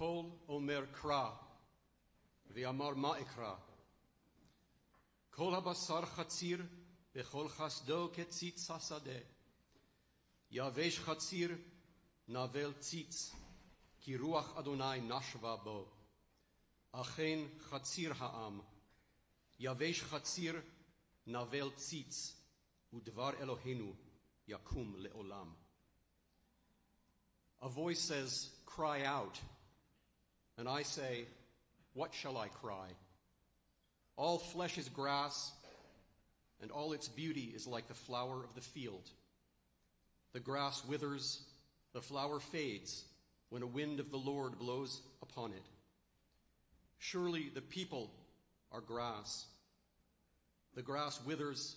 הקול אומר קרא, ואמר מה אקרא. כל הבשר חציר, וכל חסדו כציץ השדה. יבש חציר, נבל ציץ, כי רוח אדוני נשבה בו. אכן חציר העם, יבש חציר, נבל ציץ, ודבר אלוהינו יקום לעולם. A voice says, cry out. And I say, what shall I cry? All flesh is grass, and all its beauty is like the flower of the field. The grass withers, the flower fades, when a wind of the Lord blows upon it. Surely the people are grass. The grass withers,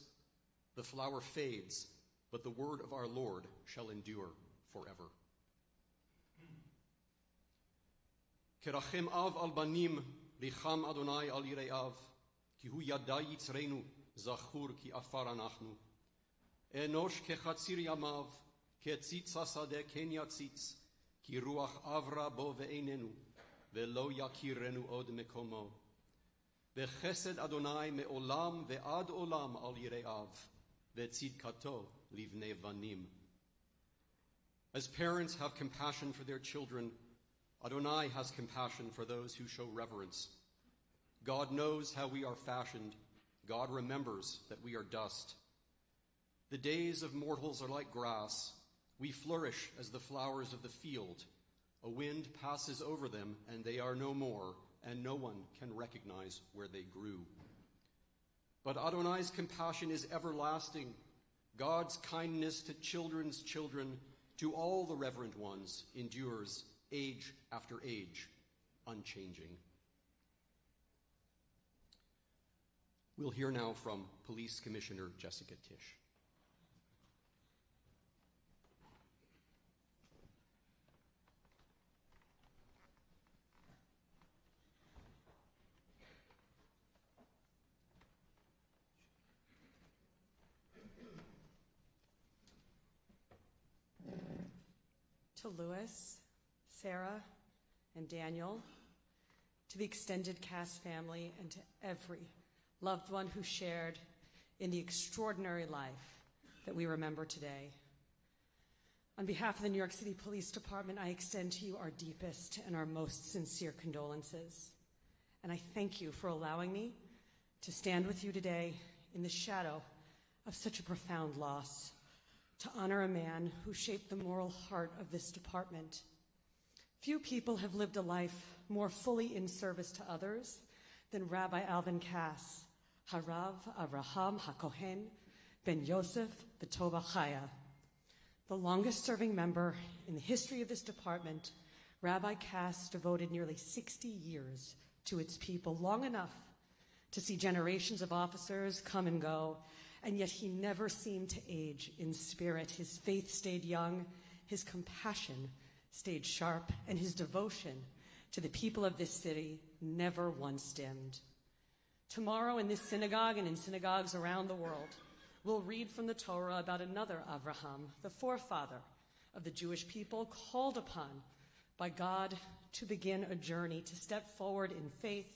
the flower fades, but the word of our Lord shall endure forever. כרחם אב על בנים, ריחם אדוני על יראיו, כי הוא ידע יצרנו, זכור כי עפר אנחנו. אנוש כחציר ימיו, כציץ השדה כן יציץ, כי רוח עברה בו ואיננו, ולא יכירנו עוד מקומו. וחסד אדוני מעולם ועד עולם על יראיו, וצדקתו לבני בנים. As parents have compassion for their children, Adonai has compassion for those who show reverence. God knows how we are fashioned. God remembers that we are dust. The days of mortals are like grass. We flourish as the flowers of the field. A wind passes over them, and they are no more, and no one can recognize where they grew. But Adonai's compassion is everlasting. God's kindness to children's children, to all the reverent ones, endures age after age, unchanging. We'll hear now from Police Commissioner Jessica Tish. To Louis, Sarah, and Daniel, to the extended Kass family, and to every loved one who shared in the extraordinary life that we remember today. On behalf of the New York City Police Department, I extend to you our deepest and our most sincere condolences. And I thank you for allowing me to stand with you today in the shadow of such a profound loss, to honor a man who shaped the moral heart of this department. Few people have lived a life more fully in service to others than Rabbi Alvin Kass, Harav Avraham HaKohen Ben Yosef V'Tova Chaya. The longest-serving member in the history of this department, Rabbi Kass devoted nearly 60 years to its people, long enough to see generations of officers come and go, and yet he never seemed to age in spirit. His faith stayed young, his compassion stayed sharp, and his devotion to the people of this city never once dimmed. Tomorrow in this synagogue and in synagogues around the world, we'll read from the Torah about another Avraham, the forefather of the Jewish people, called upon by God to begin a journey, to step forward in faith,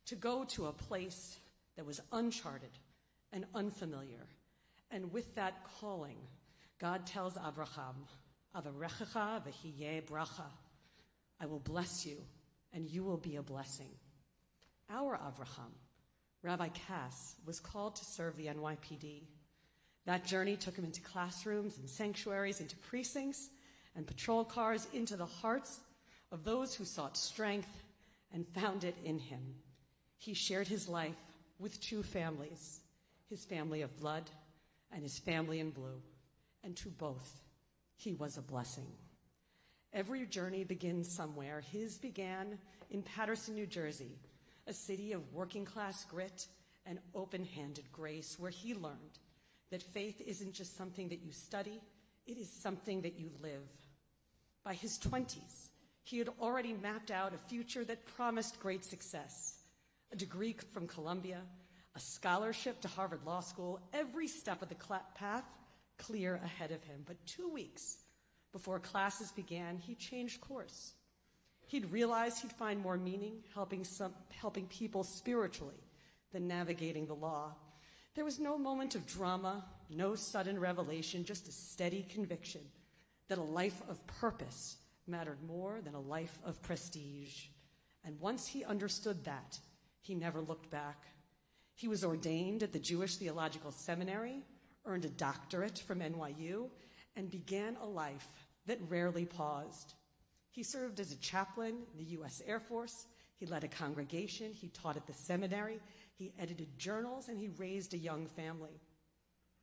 to go to a place that was uncharted and unfamiliar. And with that calling, God tells Avraham, Avarechecha v'hiyeh bracha, I will bless you, and you will be a blessing. Our Avraham, Rabbi Kass, was called to serve the NYPD. That journey took him into classrooms and sanctuaries, into precincts and patrol cars, into the hearts of those who sought strength and found it in him. He shared his life with two families, his family of blood and his family in blue, and to both he was a blessing. Every journey begins somewhere. His began in Paterson, New Jersey, a city of working-class grit and open-handed grace, where he learned that faith isn't just something that you study, it is something that you live. By his 20s, he had already mapped out a future that promised great success, a degree from Columbia, a scholarship to Harvard Law School, every step of the path clear ahead of him. But 2 weeks before classes began, he changed course. He'd realized he'd find more meaning helping people spiritually than navigating the law. There was no moment of drama, no sudden revelation, just a steady conviction that a life of purpose mattered more than a life of prestige. And once he understood that, he never looked back. He was ordained at the Jewish Theological Seminary, earned a doctorate from NYU, and began a life that rarely paused. He served as a chaplain in the U.S. Air Force. He led a congregation. He taught at the seminary. He edited journals, and he raised a young family.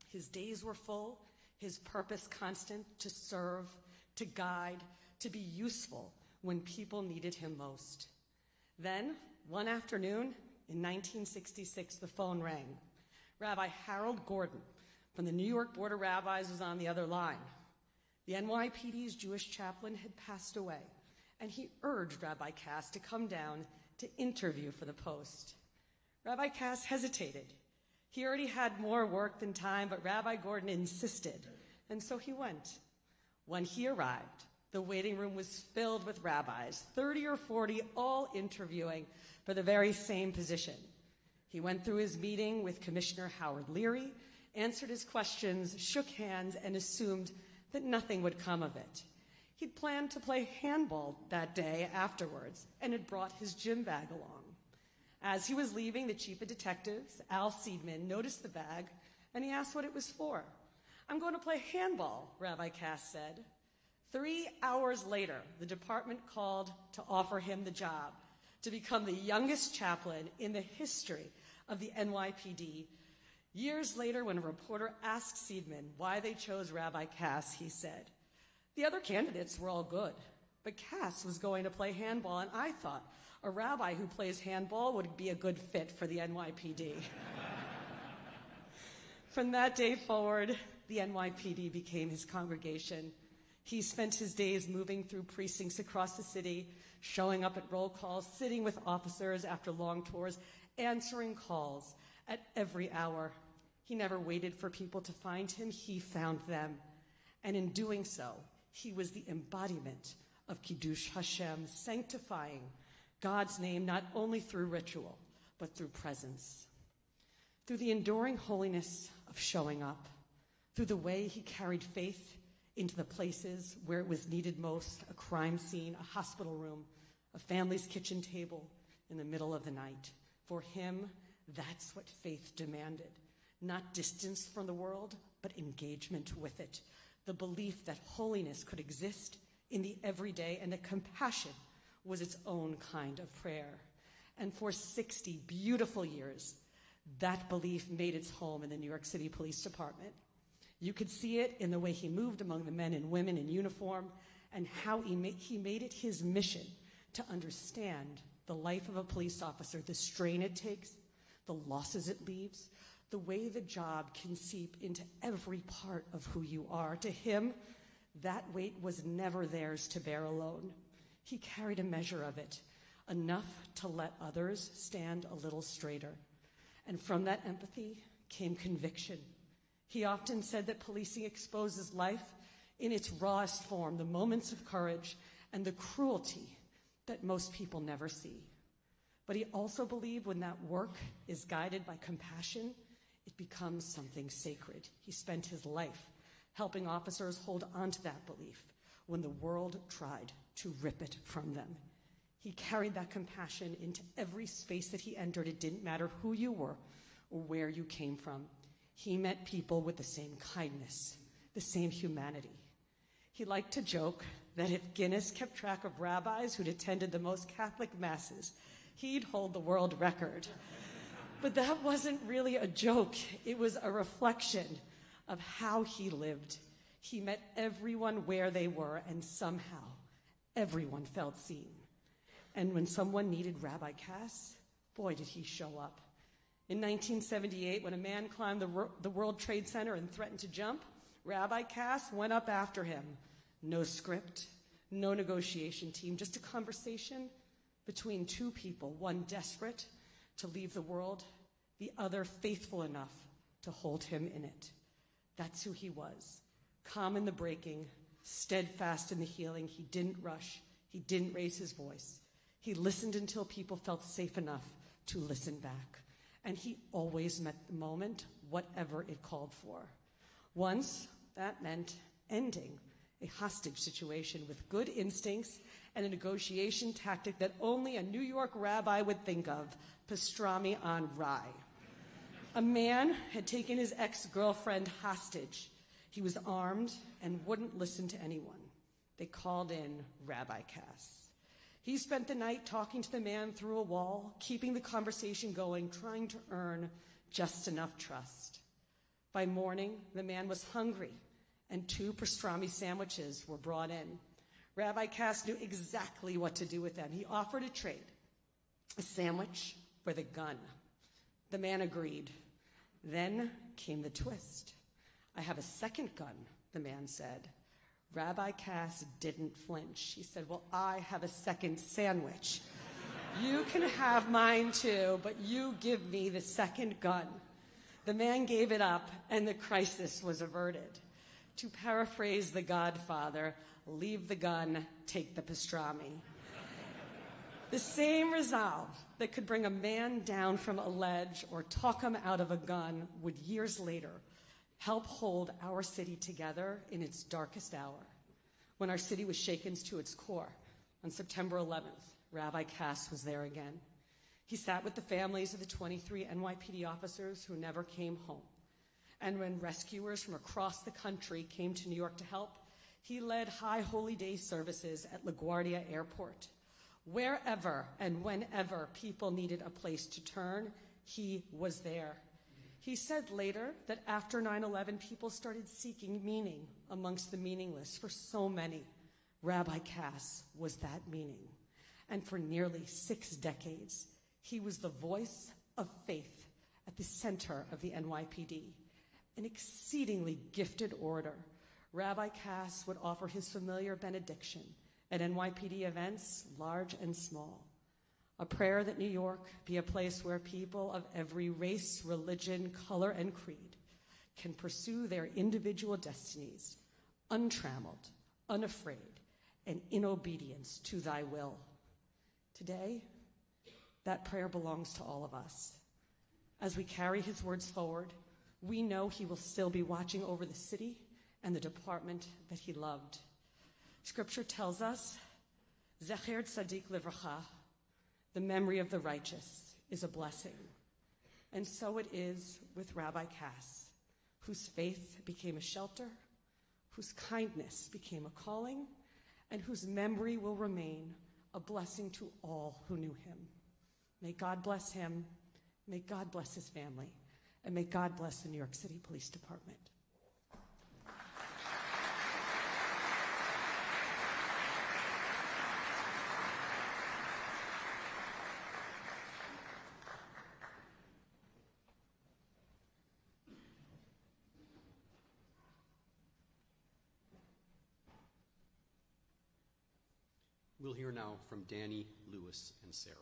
His days were full, his purpose constant, to serve, to guide, to be useful when people needed him most. Then, one afternoon in 1966, the phone rang. Rabbi Harold Gordon from the New York Board of Rabbis was on the other line. The NYPD's Jewish chaplain had passed away, and he urged Rabbi Kass to come down to interview for the post. Rabbi Kass hesitated. He already had more work than time, but Rabbi Gordon insisted, and so he went. When he arrived, the waiting room was filled with rabbis, 30 or 40, all interviewing for the very same position. He went through his meeting with Commissioner Howard Leary, answered his questions, shook hands, and assumed that nothing would come of it. He'd planned to play handball that day afterwards and had brought his gym bag along. As he was leaving, the chief of detectives, Al Seidman, noticed the bag, and he asked what it was for. "I'm going to play handball," Rabbi Kass said. 3 hours later, the department called to offer him the job to become the youngest chaplain in the history of the NYPD. Years later, when a reporter asked Seidman why they chose Rabbi Kass, he said, "The other candidates were all good, but Kass was going to play handball, and I thought a rabbi who plays handball would be a good fit for the NYPD." From that day forward, the NYPD became his congregation. He spent his days moving through precincts across the city, showing up at roll calls, sitting with officers after long tours, answering calls at every hour. He never waited for people to find him. He found them. And in doing so, he was the embodiment of Kiddush Hashem, sanctifying God's name not only through ritual, but through presence. Through the enduring holiness of showing up, through the way he carried faith into the places where it was needed most, a crime scene, a hospital room, a family's kitchen table in the middle of the night. For him, that's what faith demanded. Not distance from the world, but engagement with it. The belief that holiness could exist in the everyday and that compassion was its own kind of prayer. And for 60 beautiful years, that belief made its home in the New York City Police Department. You could see it in the way he moved among the men and women in uniform and how he made it his mission to understand the life of a police officer, the strain it takes, the losses it leaves, the way the job can seep into every part of who you are. To him, that weight was never theirs to bear alone. He carried a measure of it, enough to let others stand a little straighter. And from that empathy came conviction. He often said that policing exposes life in its rawest form, the moments of courage and the cruelty that most people never see. But he also believed when that work is guided by compassion, it becomes something sacred. He spent his life helping officers hold on to that belief when the world tried to rip it from them. He carried that compassion into every space that he entered. It didn't matter who you were or where you came from. He met people with the same kindness, the same humanity. He liked to joke that if Guinness kept track of rabbis who'd attended the most Catholic masses, he'd hold the world record. But that wasn't really a joke. It was a reflection of how he lived. He met everyone where they were, and somehow everyone felt seen. And when someone needed Rabbi Kass, boy, did he show up. In 1978, when a man climbed the World Trade Center and threatened to jump, Rabbi Kass went up after him. No script, no negotiation team, just a conversation between two people, one desperate to leave the world, the other faithful enough to hold him in it. That's who he was. Calm in the breaking, steadfast in the healing. He didn't rush. He didn't raise his voice. He listened until people felt safe enough to listen back. And he always met the moment, whatever it called for. Once, that meant ending a hostage situation with good instincts and a negotiation tactic that only a New York rabbi would think of, pastrami on rye. A man had taken his ex-girlfriend hostage. He was armed and wouldn't listen to anyone. They called in Rabbi Kass. He spent the night talking to the man through a wall, keeping the conversation going, trying to earn just enough trust. By morning, the man was hungry, and 2 pastrami sandwiches were brought in. Rabbi Kass knew exactly what to do with them. He offered a trade, a sandwich for the gun. The man agreed. Then came the twist. "I have a second gun," the man said. Rabbi Kass didn't flinch. He said, "Well, I have a second sandwich. You can have mine too, but you give me the second gun." The man gave it up, and the crisis was averted. To paraphrase The Godfather, leave the gun, take the pastrami. The same resolve that could bring a man down from a ledge or talk him out of a gun would years later help hold our city together in its darkest hour. When our city was shaken to its core, on September 11th, Rabbi Kass was there again. He sat with the families of the 23 NYPD officers who never came home. And when rescuers from across the country came to New York to help, he led High Holy Day services at LaGuardia Airport. Wherever and whenever people needed a place to turn, he was there. He said later that after 9/11, people started seeking meaning amongst the meaningless. For so many, Rabbi Kass was that meaning. And for nearly 6 decades, he was the voice of faith at the center of the NYPD. An exceedingly gifted orator, Rabbi Kass would offer his familiar benediction at NYPD events, large and small. A prayer that New York be a place where people of every race, religion, color, and creed can pursue their individual destinies, untrammeled, unafraid, and in obedience to thy will. Today, that prayer belongs to all of us. As we carry his words forward, we know he will still be watching over the city and the department that he loved. Scripture tells us, Zecher Tzadik Livracha, the memory of the righteous is a blessing. And so it is with Rabbi Kass, whose faith became a shelter, whose kindness became a calling, and whose memory will remain a blessing to all who knew him. May God bless him, may God bless his family, and may God bless the New York City Police Department. We'll hear now from Danny, Lewis, and Sarah.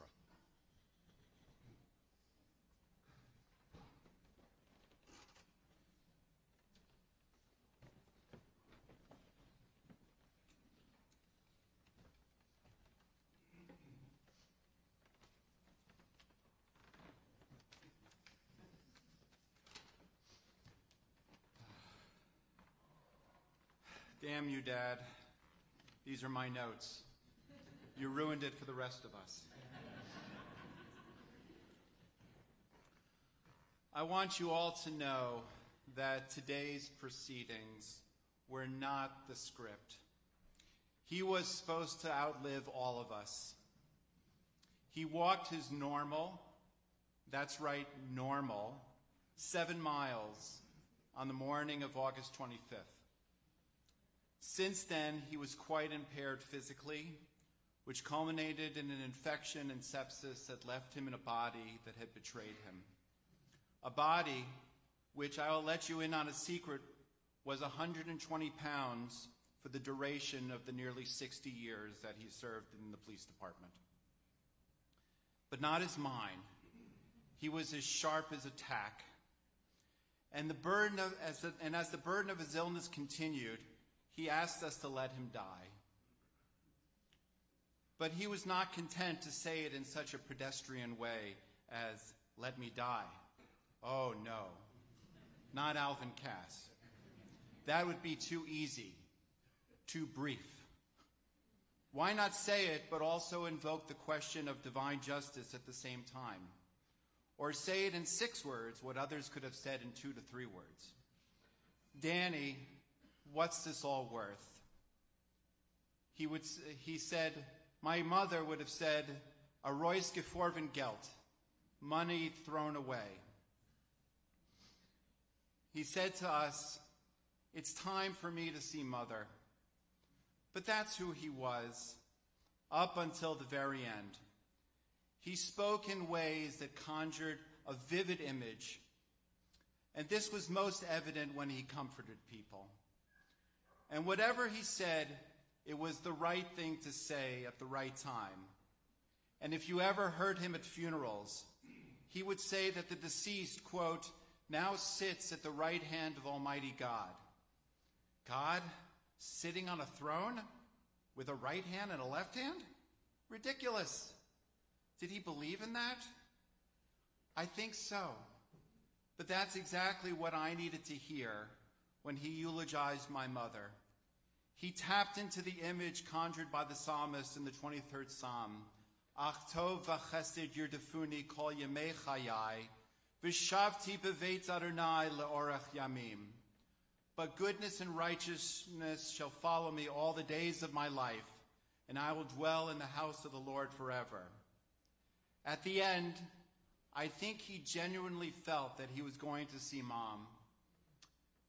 Damn you, Dad. These are my notes. You ruined it for the rest of us. I want you all to know that today's proceedings were not the script. He was supposed to outlive all of us. He walked his normal, that's right, normal, 7 miles on the morning of August 25th. Since then, he was quite impaired physically, which culminated in an infection and sepsis that left him in a body that had betrayed him. A body which, I will let you in on a secret, was 120 pounds for the duration of the nearly 60 years that he served in the police department. But not as mine. He was as sharp as a tack. And as the burden of his illness continued, he asked us to let him die. But he was not content to say it in such a pedestrian way as, "Let me die." Oh, no, not Alvin Kass. That would be too easy, too brief. Why not say it, but also invoke the question of divine justice at the same time? Or say it in 6 words, what others could have said in 2 to 3 words. "Danny, what's this all worth?" He said, my mother would have said, "A Reus geforven Geld," money thrown away. He said to us, "It's time for me to see Mother." But that's who he was, up until the very end. He spoke in ways that conjured a vivid image, and this was most evident when he comforted people. And whatever he said, it was the right thing to say at the right time. And if you ever heard him at funerals, he would say that the deceased, quote, "now sits at the right hand of Almighty God." God sitting on a throne with a right hand and a left hand? Ridiculous. Did he believe in that? I think so. But that's exactly what I needed to hear when he eulogized my mother. He tapped into the image conjured by the psalmist in the 23rd Psalm. Ach tov v'chesed yirdefuni kol yemei chayai, v'shavti beveit Adonai le'orach yamim. But goodness and righteousness shall follow me all the days of my life, and I will dwell in the house of the Lord forever. At the end, I think he genuinely felt that he was going to see Mom.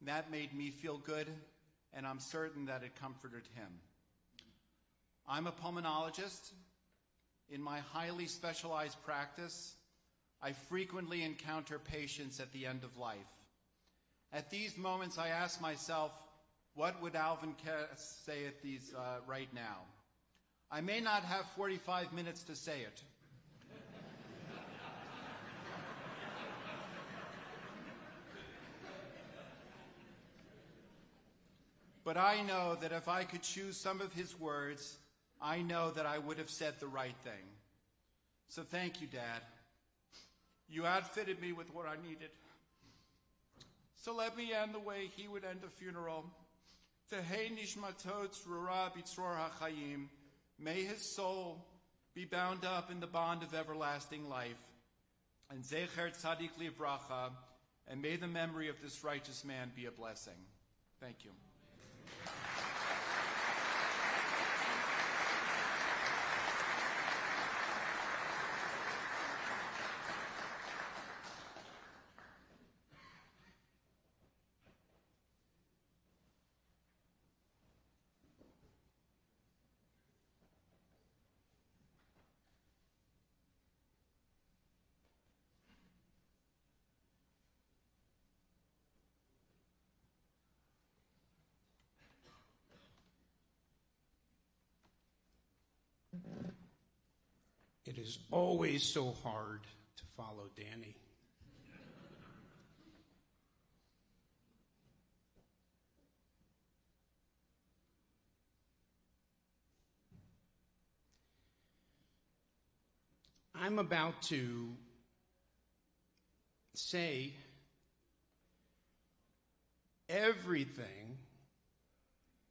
That made me feel good, and I'm certain that it comforted him. I'm a pulmonologist. In my highly specialized practice, I frequently encounter patients at the end of life. At these moments, I ask myself, what would Alvin Kass say at these right now? I may not have 45 minutes to say it. But I know that if I could choose some of his words, I know that I would have said the right thing. So thank you, Dad. You outfitted me with what I needed. So let me end the way he would end a funeral. Tehei nishmato tzrura b'tzror hachayim. May his soul be bound up in the bond of everlasting life. And zecher tzadik livracha. And may the memory of this righteous man be a blessing. Thank you. It is always so hard to follow Danny. I'm about to say everything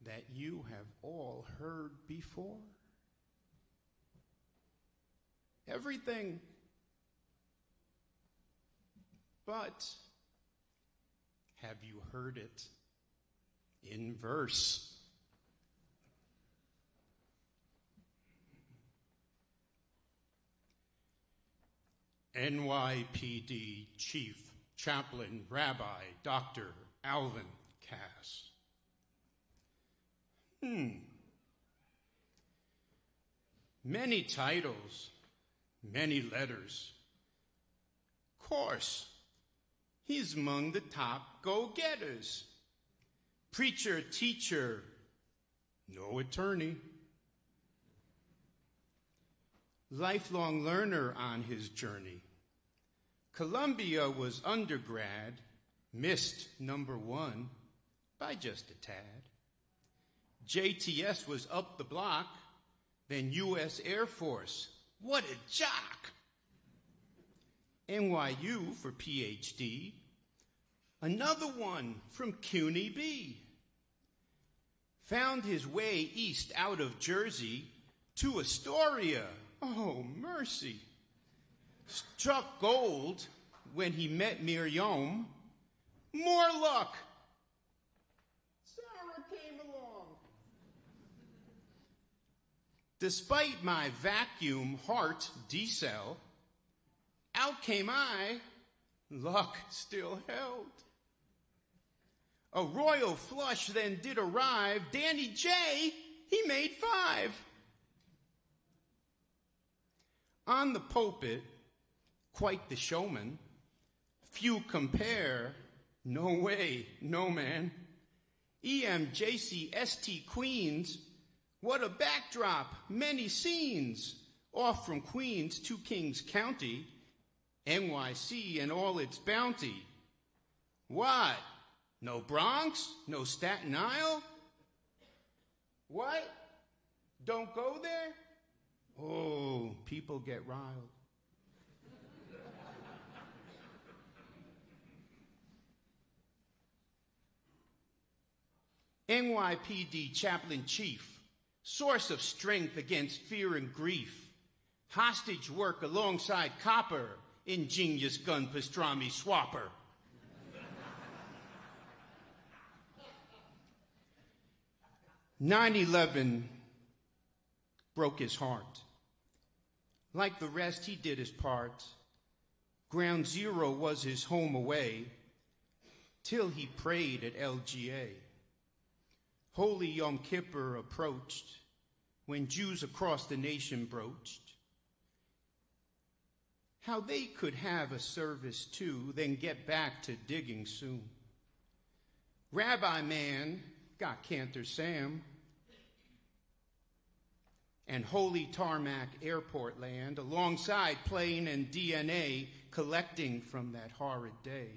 that you have all heard before. Everything. But have you heard it in verse? NYPD Chief, Chaplain, Rabbi, Dr. Alvin Kass. Many titles, many letters. Of course, he's among the top go-getters. Preacher, teacher, no attorney. Lifelong learner on his journey. Columbia was undergrad, missed #1 by just a tad. JTS was up the block, then U.S. Air Force. What a jock! NYU for PhD. Another one from CUNY B. Found his way east out of Jersey to Astoria. Oh, mercy. Struck gold when he met Miriam. More luck. Sarah came along. Despite my vacuum heart decel, out came I, luck still held. A royal flush then did arrive. Danny J, he made 5. On the pulpit, quite the showman. Few compare, no way, no man. EMJCST Queens, what a backdrop, many scenes. Off from Queens to Kings County, NYC and all its bounty. What? No Bronx? No Staten Isle? What? Don't go there? Oh, people get riled. NYPD Chaplain Chief, source of strength against fear and grief. Hostage work alongside copper, ingenious gun pastrami swapper. 9/11 broke his heart. Like the rest, he did his part. Ground Zero was his home away, till he prayed at LGA. Holy Yom Kippur approached, when Jews across the nation broached how they could have a service too, then get back to digging soon. Rabbi man got Cantor Sam, and holy tarmac airport land, alongside plane and DNA, collecting from that horrid day.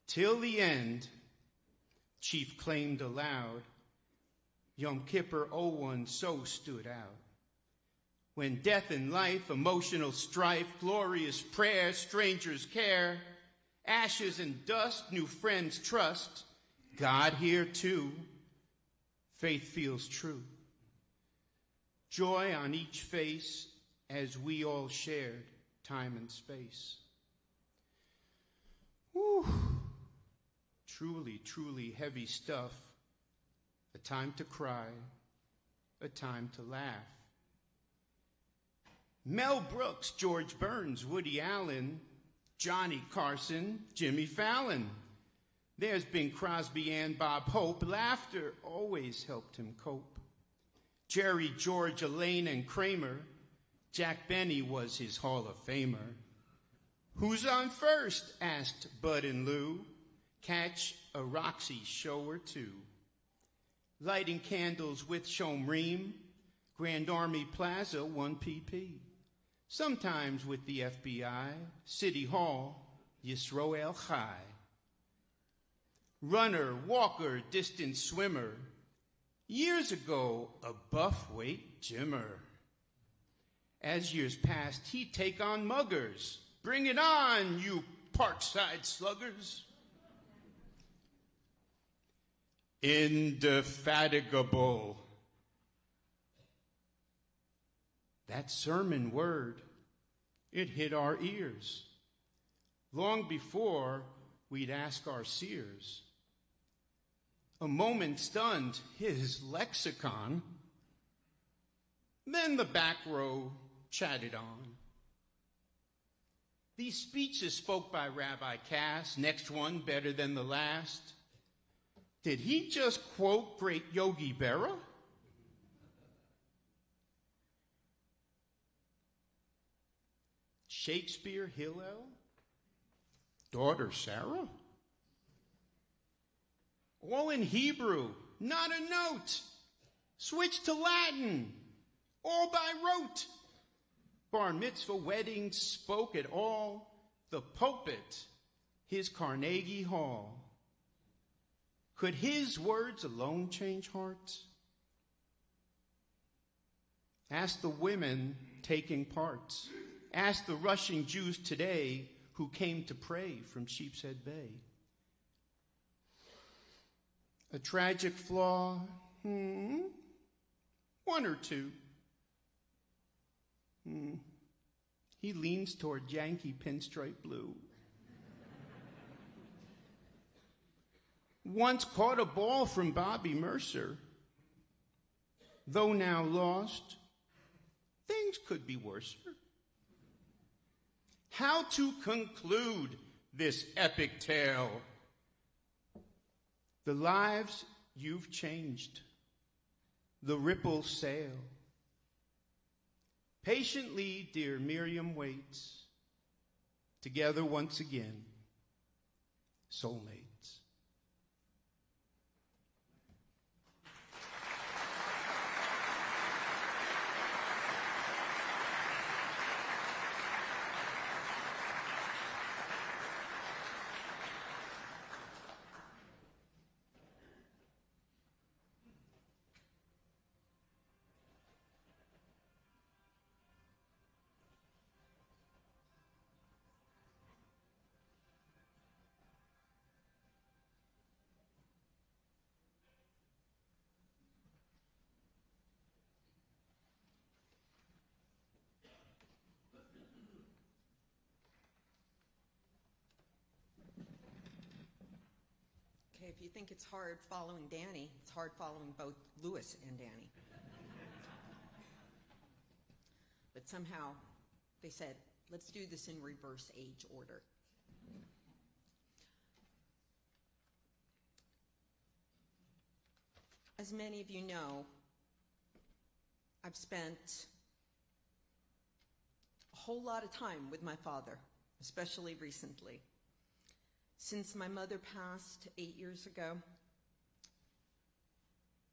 Till the end, Chief claimed aloud, Yom Kippur 01 so stood out. When death and life, emotional strife, glorious prayer, strangers' care, ashes and dust, new friends trust, God here too, faith feels true. Joy on each face as we all shared time and space. Whew. Truly, truly heavy stuff. A time to cry, a time to laugh. Mel Brooks, George Burns, Woody Allen, Johnny Carson, Jimmy Fallon. There's Bing Crosby and Bob Hope. Laughter always helped him cope. Jerry, George, Elaine, and Kramer. Jack Benny was his Hall of Famer. Who's on first? Asked Bud and Lou. Catch a Roxy show or two. Lighting candles with Shomreem. Grand Army Plaza, 1 pp. Sometimes with the FBI. City Hall, Yisroel Chai. Runner, walker, distant swimmer. Years ago, a buff-weight gymmer. As years passed, he'd take on muggers. Bring it on, you Parkside sluggers. Indefatigable. That sermon word, it hit our ears. Long before we'd ask our seers. A moment stunned his lexicon. Then the back row chatted on. These speeches spoke by Rabbi Kass, next one better than the last. Did he just quote great Yogi Berra? Shakespeare, Hillel, daughter Sarah? All in Hebrew, not a note. Switch to Latin, all by rote. Bar mitzvah weddings spoke at all. The pulpit, his Carnegie Hall. Could his words alone change hearts? Ask the women taking parts. Ask the rushing Jews today who came to pray from Sheepshead Bay. A tragic flaw? One or two. He leans toward Yankee pinstripe blue. Once caught a ball from Bobby Mercer. Though now lost, things could be worse. How to conclude this epic tale? The lives you've changed, the ripples sail. Patiently, dear Miriam waits, together once again, soulmates. Okay, if you think it's hard following Danny, it's hard following both Louis and Danny. But somehow they said, let's do this in reverse age order. As many of you know, I've spent a whole lot of time with my father, especially recently. Since my mother passed 8 years ago,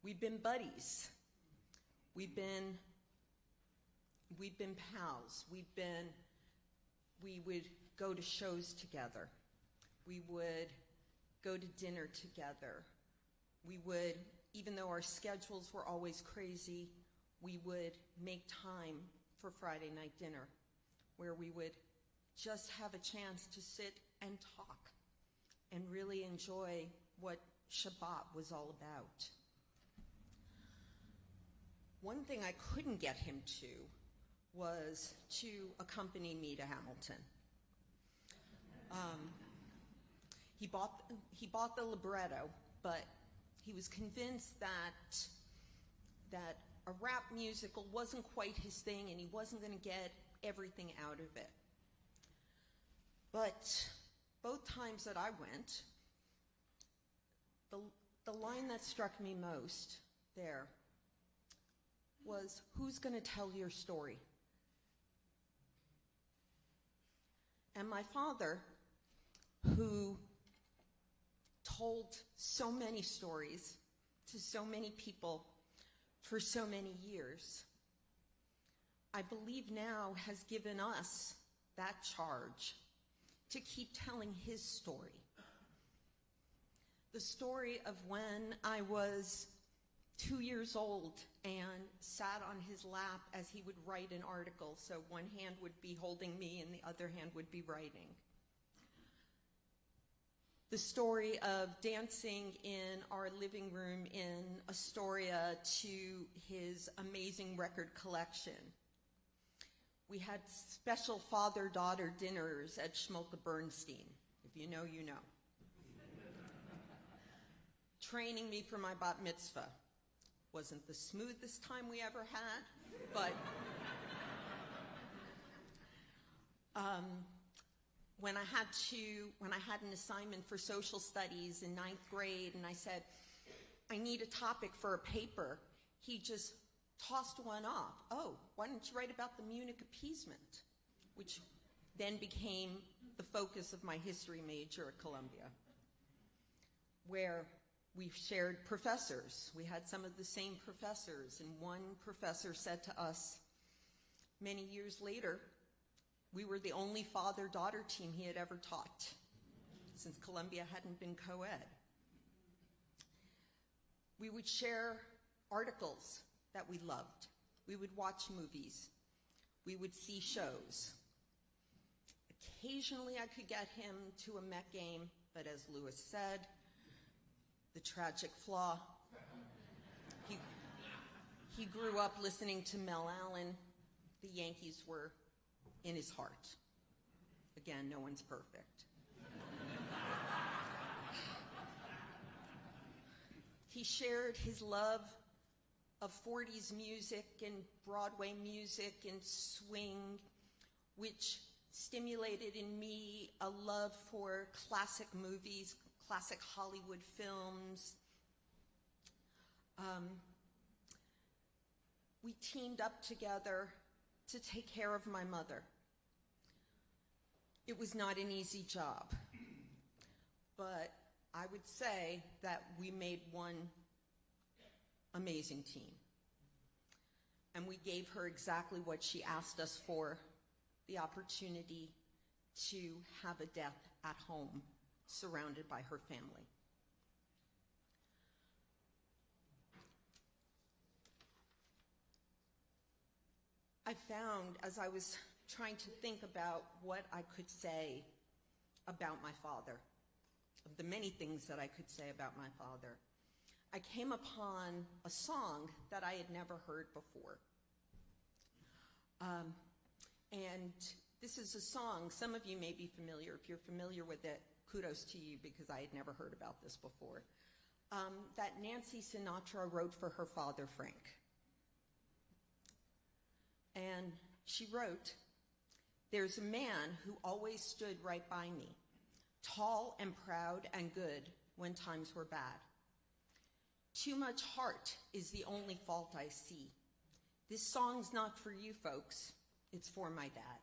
we've been buddies. We've been pals. We would go to shows together. We would go to dinner together. We would, even though our schedules were always crazy, we would make time for Friday night dinner, where we would just have a chance to sit and talk and really enjoy what Shabbat was all about. One thing I couldn't get him to was to accompany me to Hamilton. He bought the libretto, but he was convinced that a rap musical wasn't quite his thing and he wasn't going to get everything out of it. But both times that I went, the line that struck me most there was, who's going to tell your story? And my father, who told so many stories to so many people for so many years, I believe now has given us that charge to keep telling his story. The story of when I was 2 years old and sat on his lap as he would write an article, so one hand would be holding me and the other hand would be writing. The story of dancing in our living room in Astoria to his amazing record collection. We had special father-daughter dinners at Schmolke Bernstein. If you know, you know. Training me for my bat mitzvah. Wasn't the smoothest time we ever had, but when I had an assignment for social studies in 9th grade and I said, I need a topic for a paper, he just tossed one off. Oh, why don't you write about the Munich appeasement? Which then became the focus of my history major at Columbia, where we shared professors. We had some of the same professors, and one professor said to us many years later, we were the only father-daughter team he had ever taught, since Columbia hadn't been co-ed. We would share articles that we loved, We would watch movies. We would see shows. Occasionally I could get him to a Met game, but as Lewis said, the tragic flaw, he grew up listening to Mel Allen. The Yankees were in his heart. Again, no one's perfect. He shared his love of 40s music and Broadway music and swing, which stimulated in me a love for classic movies, classic Hollywood films. We teamed up together to take care of my mother. It was not an easy job, but I would say that we made one amazing team. And we gave her exactly what she asked us for, the opportunity to have a death at home, surrounded by her family. I found, as I was trying to think about what I could say about my father, of the many things that I could say about my father, I came upon a song that I had never heard before. And this is a song, some of you may be familiar. If you're familiar with it, kudos to you, because I had never heard about this before. That Nancy Sinatra wrote for her father, Frank. And she wrote, "There's a man who always stood right by me, tall and proud and good when times were bad. Too much heart is the only fault I see. This song's not for you folks, it's for my dad."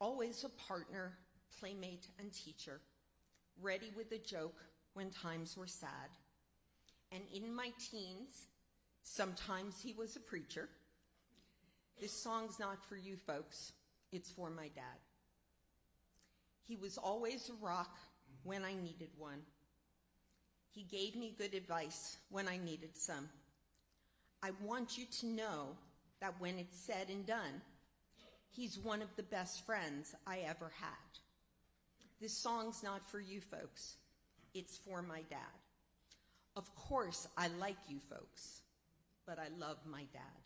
Always a partner, playmate, and teacher, ready with a joke when times were sad. And in my teens, sometimes he was a preacher. This song's not for you folks, it's for my dad. He was always a rock when I needed one. He gave me good advice when I needed some. I want you to know that when it's said and done, he's one of the best friends I ever had. This song's not for you folks, it's for my dad. Of course, I like you folks, but I love my dad.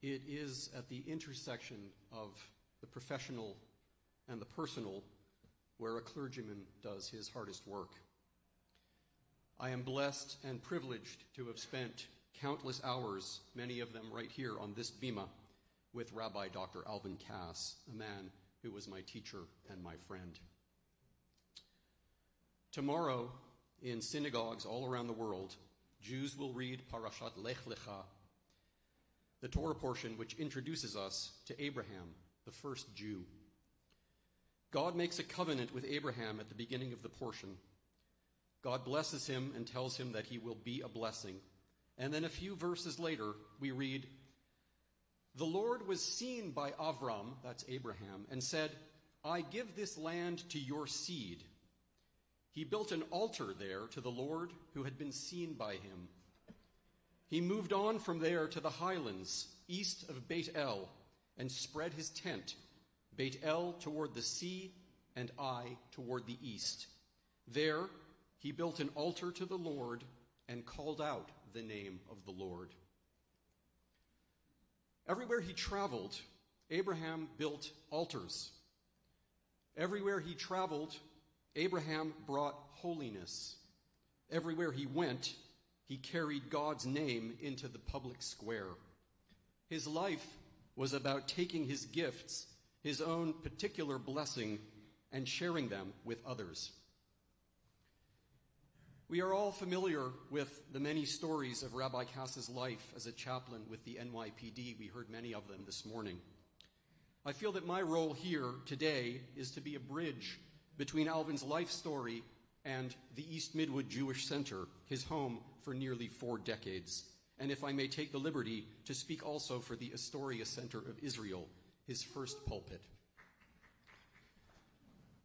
It is at the intersection of the professional and the personal where a clergyman does his hardest work. I am blessed and privileged to have spent countless hours, many of them right here on this bima, with Rabbi Dr. Alvin Kass, a man who was my teacher and my friend. Tomorrow, in synagogues all around the world, Jews will read Parashat Lech Lecha, the Torah portion which introduces us to Abraham, the first Jew. God makes a covenant with Abraham at the beginning of the portion. God blesses him and tells him that he will be a blessing. And then a few verses later, we read, "The Lord was seen by Avram," that's Abraham, "and said, 'I give this land to your seed.' He built an altar there to the Lord who had been seen by him. He moved on from there to the highlands, east of Beit El, and spread his tent, Beit El toward the sea and Ai toward the east. There he built an altar to the Lord and called out the name of the Lord." Everywhere he traveled, Abraham built altars. Everywhere he traveled, Abraham brought holiness. Everywhere he went, He carried God's name into the public square. His life was about taking his gifts, his own particular blessing, and sharing them with others. We are all familiar with the many stories of Rabbi Kass's life as a chaplain with the NYPD. We heard many of them this morning. I feel that my role here today is to be a bridge between Alvin's life story and the East Midwood Jewish Center, his home for nearly 4 decades, and if I may take the liberty to speak also for the Astoria Center of Israel, his first pulpit.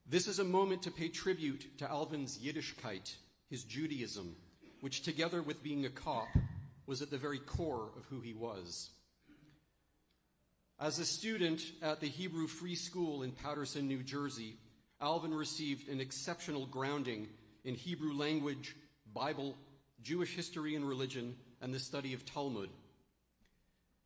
This is a moment to pay tribute to Alvin's Yiddishkeit, his Judaism, which together with being a cop was at the very core of who he was. As a student at the Hebrew Free School in Paterson, New Jersey, Alvin received an exceptional grounding in Hebrew language, Bible, Jewish history and religion, and the study of Talmud.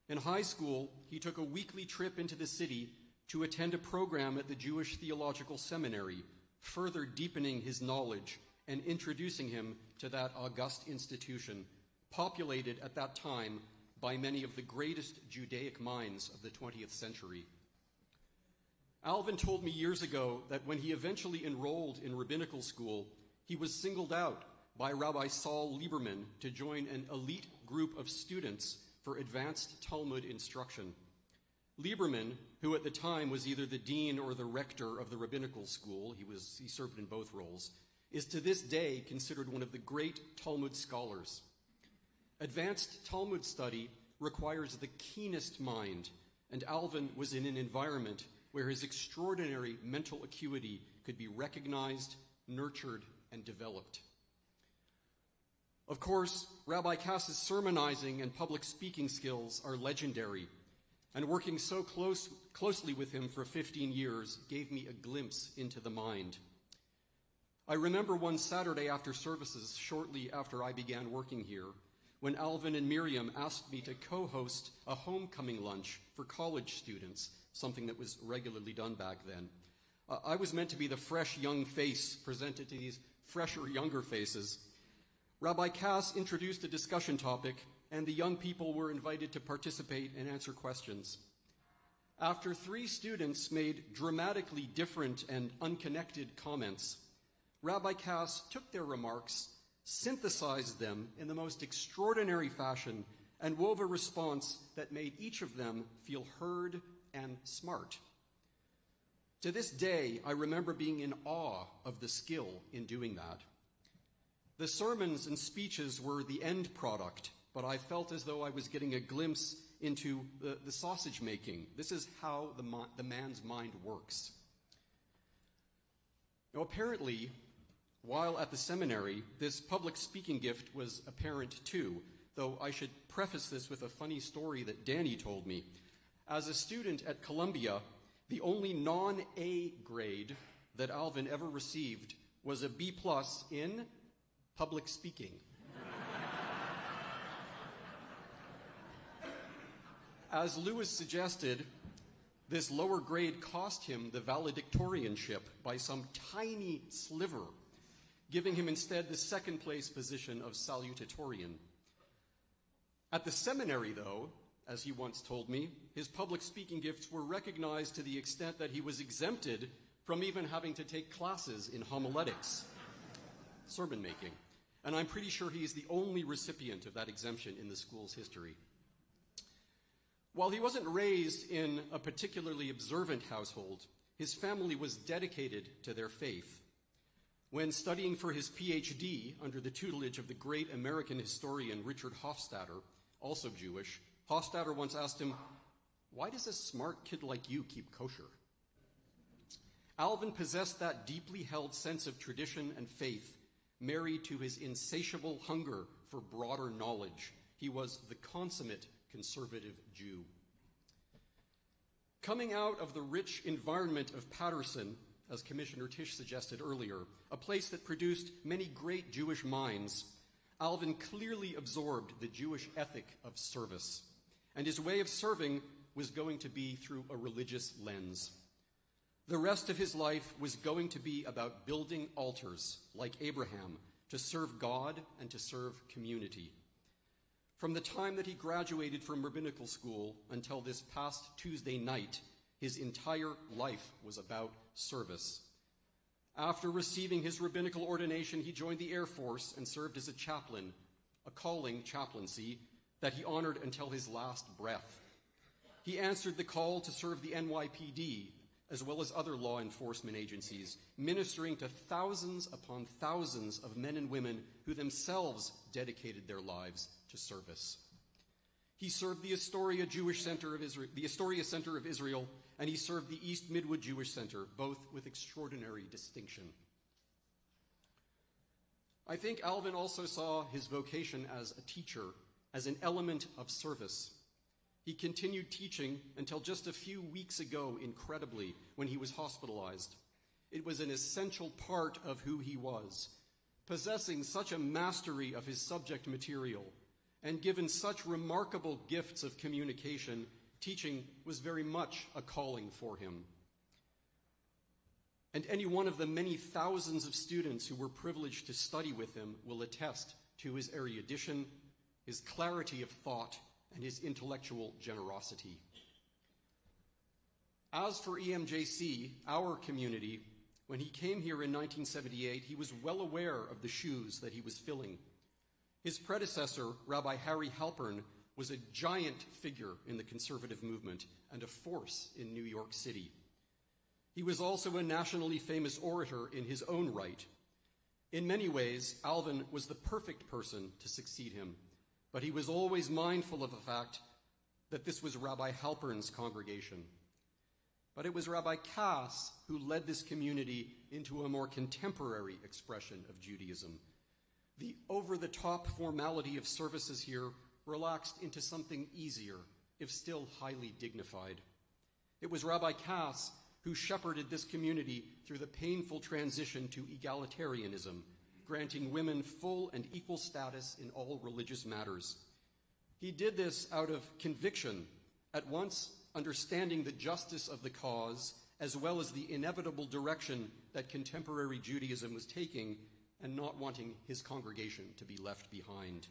In high school, he took a weekly trip into the city to attend a program at the Jewish Theological Seminary, further deepening his knowledge and introducing him to that august institution, populated at that time by many of the greatest Judaic minds of the 20th century. Alvin told me years ago that when he eventually enrolled in rabbinical school, he was singled out by Rabbi Saul Lieberman to join an elite group of students for advanced Talmud instruction. Lieberman, who at the time was either the dean or the rector of the rabbinical school, he served in both roles, is to this day considered one of the great Talmud scholars. Advanced Talmud study requires the keenest mind, and Alvin was in an environment where his extraordinary mental acuity could be recognized, nurtured, and developed. Of course, Rabbi Kass's sermonizing and public speaking skills are legendary, and working so closely with him for 15 years gave me a glimpse into the mind. I remember one Saturday after services, shortly after I began working here, when Alvin and Miriam asked me to co-host a homecoming lunch for college students, something that was regularly done back then. I was meant to be the fresh young face presented to these fresher, younger faces. Rabbi Kass introduced a discussion topic, and the young people were invited to participate and answer questions. After 3 students made dramatically different and unconnected comments, Rabbi Kass took their remarks, synthesized them in the most extraordinary fashion, and wove a response that made each of them feel heard and smart. To this day, I remember being in awe of the skill in doing that. The sermons and speeches were the end product, but I felt as though I was getting a glimpse into the sausage making. This is how the man's mind works. Now, apparently, while at the seminary, this public speaking gift was apparent too, though I should preface this with a funny story that Danny told me. As a student at Columbia, the only non-A grade that Alvin ever received was a B+ in public speaking. As Lewis suggested, this lower grade cost him the valedictorianship by some tiny sliver, giving him instead the second-place position of salutatorian. At the seminary, though, as he once told me, his public speaking gifts were recognized to the extent that he was exempted from even having to take classes in homiletics, sermon making. And I'm pretty sure he is the only recipient of that exemption in the school's history. While he wasn't raised in a particularly observant household, his family was dedicated to their faith. When studying for his PhD under the tutelage of the great American historian Richard Hofstadter, also Jewish, Hofstadter once asked him, "Why does a smart kid like you keep kosher?" Alvin possessed that deeply held sense of tradition and faith, married to his insatiable hunger for broader knowledge. He was the consummate conservative Jew. Coming out of the rich environment of Paterson, as Commissioner Tish suggested earlier, a place that produced many great Jewish minds, Alvin clearly absorbed the Jewish ethic of service, and his way of serving was going to be through a religious lens. The rest of his life was going to be about building altars, like Abraham, to serve God and to serve community. From the time that he graduated from rabbinical school until this past Tuesday night, his entire life was about service. After receiving his rabbinical ordination, he joined the Air Force and served as a chaplain, a calling chaplaincy that he honored until his last breath. He answered the call to serve the NYPD, as well as other law enforcement agencies, ministering to thousands upon thousands of men and women who themselves dedicated their lives to service. He served the Astoria Center of Israel, and he served the East Midwood Jewish Center, both with extraordinary distinction. I think Alvin also saw his vocation as a teacher as an element of service. He continued teaching until just a few weeks ago, incredibly, when he was hospitalized. It was an essential part of who he was. Possessing such a mastery of his subject material and given such remarkable gifts of communication, teaching was very much a calling for him. And any one of the many thousands of students who were privileged to study with him will attest to his erudition, his clarity of thought, and his intellectual generosity. As for EMJC, our community, when he came here in 1978, he was well aware of the shoes that he was filling. His predecessor, Rabbi Harry Halpern, was a giant figure in the conservative movement and a force in New York City. He was also a nationally famous orator in his own right. In many ways, Alvin was the perfect person to succeed him, but he was always mindful of the fact that this was Rabbi Halpern's congregation. But it was Rabbi Kass who led this community into a more contemporary expression of Judaism. The over-the-top formality of services here relaxed into something easier, if still highly dignified. It was Rabbi Kass who shepherded this community through the painful transition to egalitarianism, granting women full and equal status in all religious matters. He did this out of conviction, at once understanding the justice of the cause, as well as the inevitable direction that contemporary Judaism was taking, and not wanting his congregation to be left behind.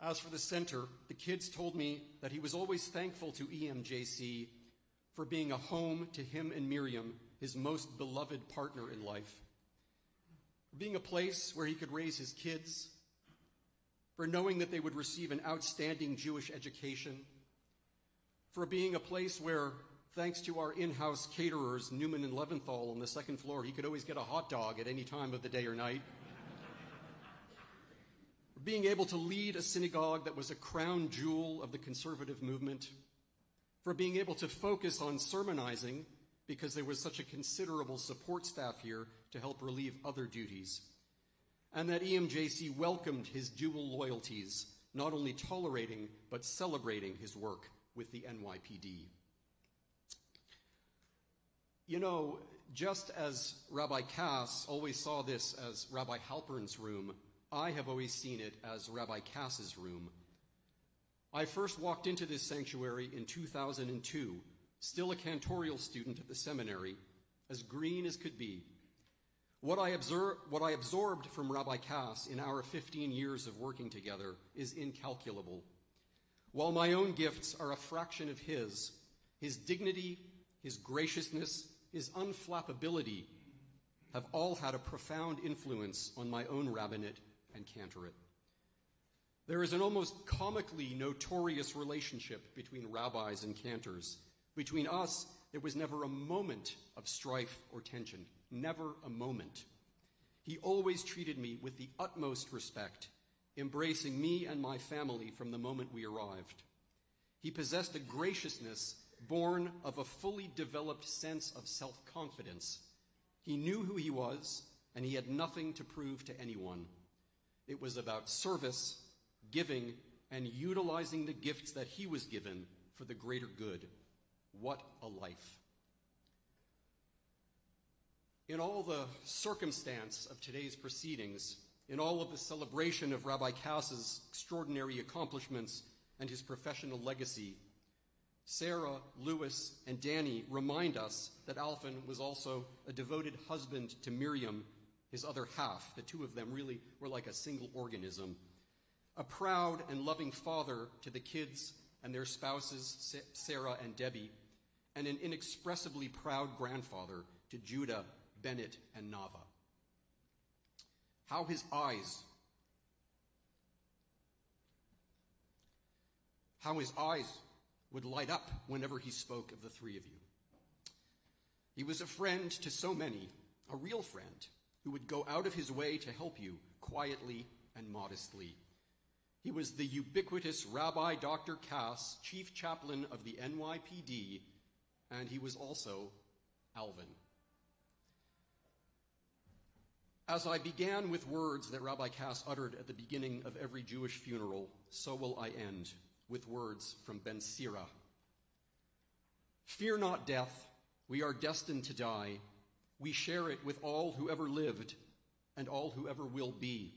As for the center, the kids told me that he was always thankful to EMJC for being a home to him and Miriam, his most beloved partner in life, for being a place where he could raise his kids, for knowing that they would receive an outstanding Jewish education, for being a place where, thanks to our in-house caterers, Newman and Leventhal on the second floor, he could always get a hot dog at any time of the day or night. For being able to lead a synagogue that was a crown jewel of the conservative movement. For being able to focus on sermonizing because there was such a considerable support staff here to help relieve other duties. And that EMJC welcomed his dual loyalties, not only tolerating but celebrating his work with the NYPD. You know, just as Rabbi Kass always saw this as Rabbi Halpern's room, I have always seen it as Rabbi Kass's room. I first walked into this sanctuary in 2002, still a cantorial student at the seminary, as green as could be. What I absorbed from Rabbi Kass in our 15 years of working together is incalculable. While my own gifts are a fraction of his dignity, his graciousness, his unflappability have all had a profound influence on my own rabbinate and cantorate. There is an almost comically notorious relationship between rabbis and cantors. Between us, there was never a moment of strife or tension, never a moment. He always treated me with the utmost respect, embracing me and my family from the moment we arrived. He possessed a graciousness born of a fully developed sense of self-confidence. He knew who he was, and he had nothing to prove to anyone. It was about service, giving, and utilizing the gifts that he was given for the greater good. What a life. In all the circumstance of today's proceedings, in all of the celebration of Rabbi Kass's extraordinary accomplishments and his professional legacy, Sarah, Louis, and Danny remind us that Alvin was also a devoted husband to Miriam, his other half. The two of them really were like a single organism. A proud and loving father to the kids and their spouses, Sarah and Debbie, and an inexpressibly proud grandfather to Judah, Bennett, and Nava. How his eyes would light up whenever he spoke of the three of you. He was a friend to so many, a real friend, who would go out of his way to help you quietly and modestly. He was the ubiquitous Rabbi Dr. Kass, chief chaplain of the NYPD, and he was also Alvin. As I began with words that Rabbi Kass uttered at the beginning of every Jewish funeral, so will I end with words from Ben Sira. Fear not death, we are destined to die. We share it with all who ever lived and all who ever will be.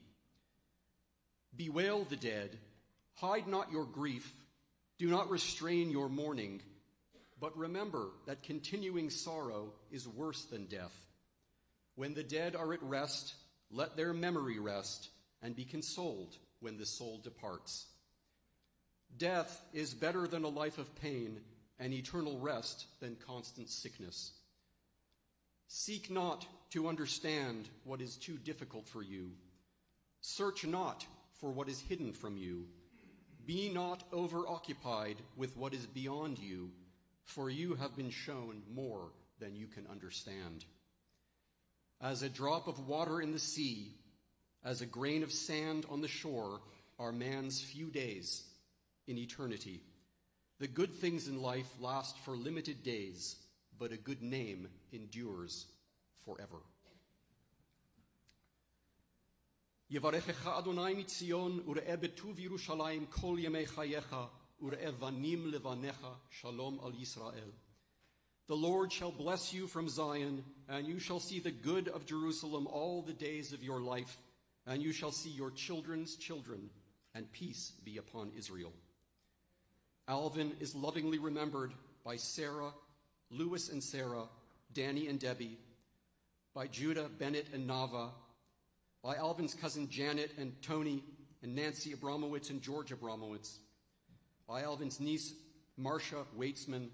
Bewail the dead, hide not your grief, do not restrain your mourning, but remember that continuing sorrow is worse than death. When the dead are at rest, let their memory rest, and be consoled when the soul departs. Death is better than a life of pain, and eternal rest than constant sickness. Seek not to understand what is too difficult for you. Search not for what is hidden from you. Be not overoccupied with what is beyond you, for you have been shown more than you can understand. As a drop of water in the sea, as a grain of sand on the shore, are man's few days in eternity. The good things in life last for limited days, but a good name endures forever. Yevarechecha Adonai mitzion, ure'e betuv Yerushalayim kol yemei chayecha, ure'e vanim levanecha, shalom al Yisrael. The Lord shall bless you from Zion, and you shall see the good of Jerusalem all the days of your life, and you shall see your children's children, and peace be upon Israel. Alvin is lovingly remembered by Sarah, Louis and Sarah, Danny and Debbie, by Judah, Bennett, and Nava, by Alvin's cousin Janet and Tony, and Nancy Abramowitz and George Abramowitz, by Alvin's niece Marcia Weitzman,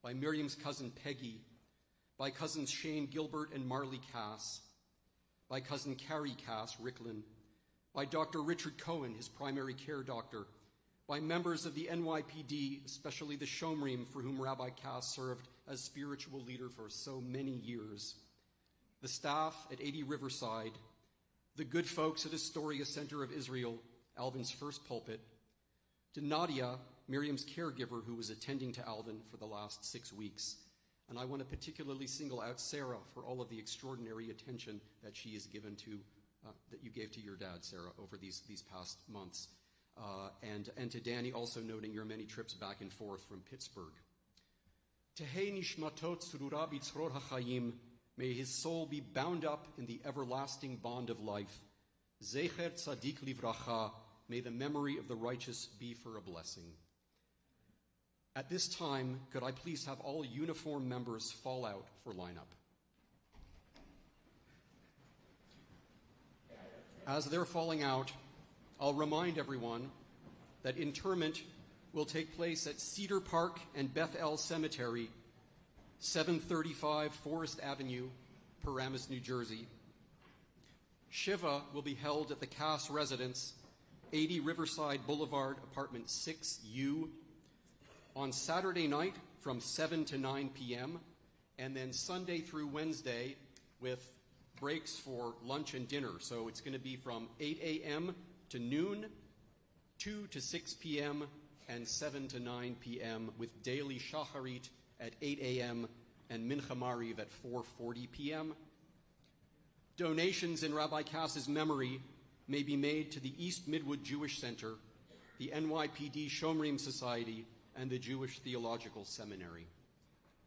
by Miriam's cousin Peggy, by cousins Shane Gilbert and Marley Kass, by cousin Carrie Kass, Ricklin, by Dr. Richard Cohen, his primary care doctor, by members of the NYPD, especially the Shomrim, for whom Rabbi Kass served as spiritual leader for so many years, the staff at 80 Riverside, the good folks at Astoria Center of Israel, Alvin's first pulpit, to Nadia, Miriam's caregiver, who was attending to Alvin for the last 6 weeks. And I want to particularly single out Sarah for all of the extraordinary attention that she has given to, that you gave to your dad, Sarah, over these past months. And to Danny, also noting your many trips back and forth from Pittsburgh. Tehei nishmatot tzrura b'tzror hachayim, may his soul be bound up in the everlasting bond of life. Zecher tzadik livracha, may the memory of the righteous be for a blessing. At this time, could I please have all uniform members fall out for lineup? As they're falling out, I'll remind everyone that interment will take place at Cedar Park and Beth El Cemetery, 735 Forest Avenue, Paramus, New Jersey. Shiva will be held at the Kass residence, 80 Riverside Boulevard, apartment 6U, on Saturday night from 7 to 9 p.m., and then Sunday through Wednesday with breaks for lunch and dinner. So it's going to be from 8 a.m. to noon, 2 to 6 p.m., and 7 to 9 p.m., with daily shacharit at 8 a.m. and mincha mariv at 4:40 p.m. Donations in Rabbi Kass's memory may be made to the East Midwood Jewish Center, the NYPD Shomrim Society, and the Jewish Theological Seminary.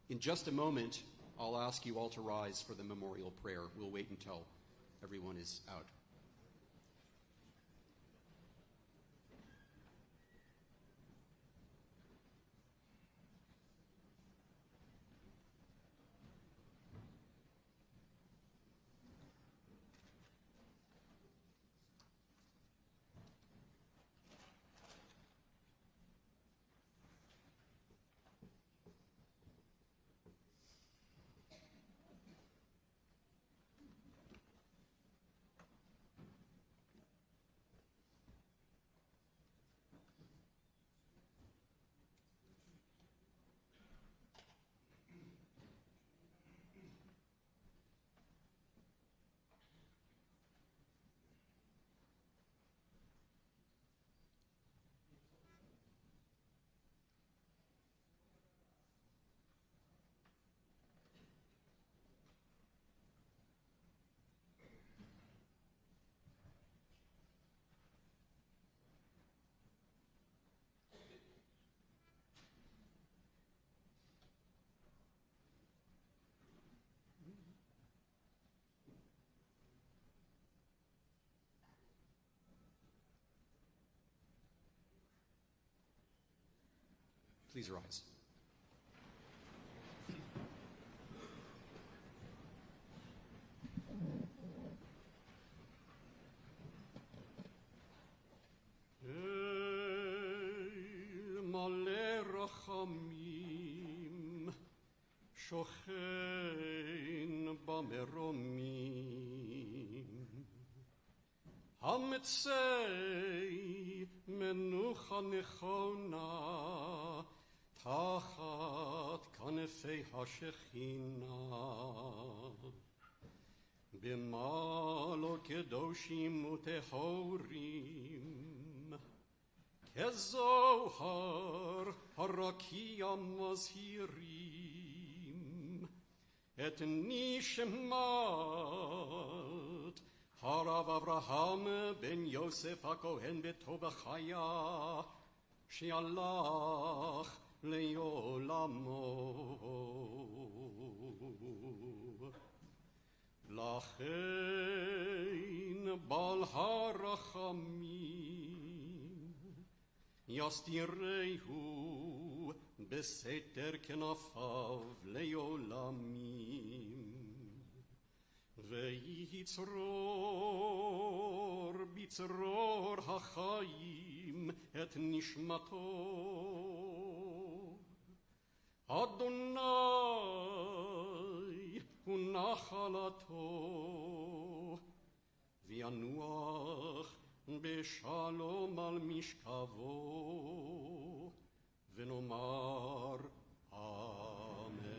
In just a moment, I'll ask you all to rise for the memorial prayer. We'll wait until everyone is out. Please rise. מלא רחמים, שוכן במרומים, המצי מנוחה נכונה תחת כנפי השכינה. במעלות קדושים וטהורים, כזוהר הרקיע מזהירים, את נשמת הרב אברהם בן יוסף הכהן בטוב החיה, שהלך לעולמו. לכן בעל הרחמים יסתירהו בסתר כנפיו לעולמים, ויצרור בצרור החיים את נשמתו. אדוני הוא נחלתו, וינוח בשלום על משכבו, ונאמר אמן.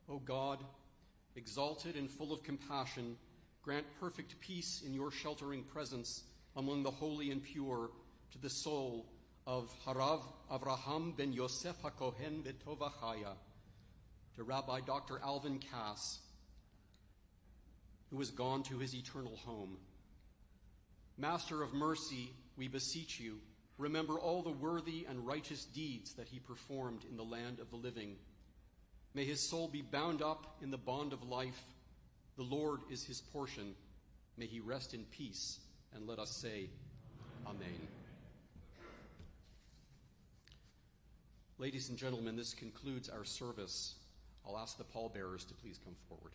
O God, exalted and full of compassion, grant perfect peace in your sheltering presence among the holy and pure to the soul of Harav Avraham ben Yosef HaKohen B'Tov HaChaya, to Rabbi Dr. Alvin Kass, who has gone to his eternal home. Master of mercy, we beseech you, remember all the worthy and righteous deeds that he performed in the land of the living. May his soul be bound up in the bond of life. The Lord is his portion. May he rest in peace, and let us say, Amen. Ladies and gentlemen, this concludes our service. I'll ask the pallbearers to please come forward.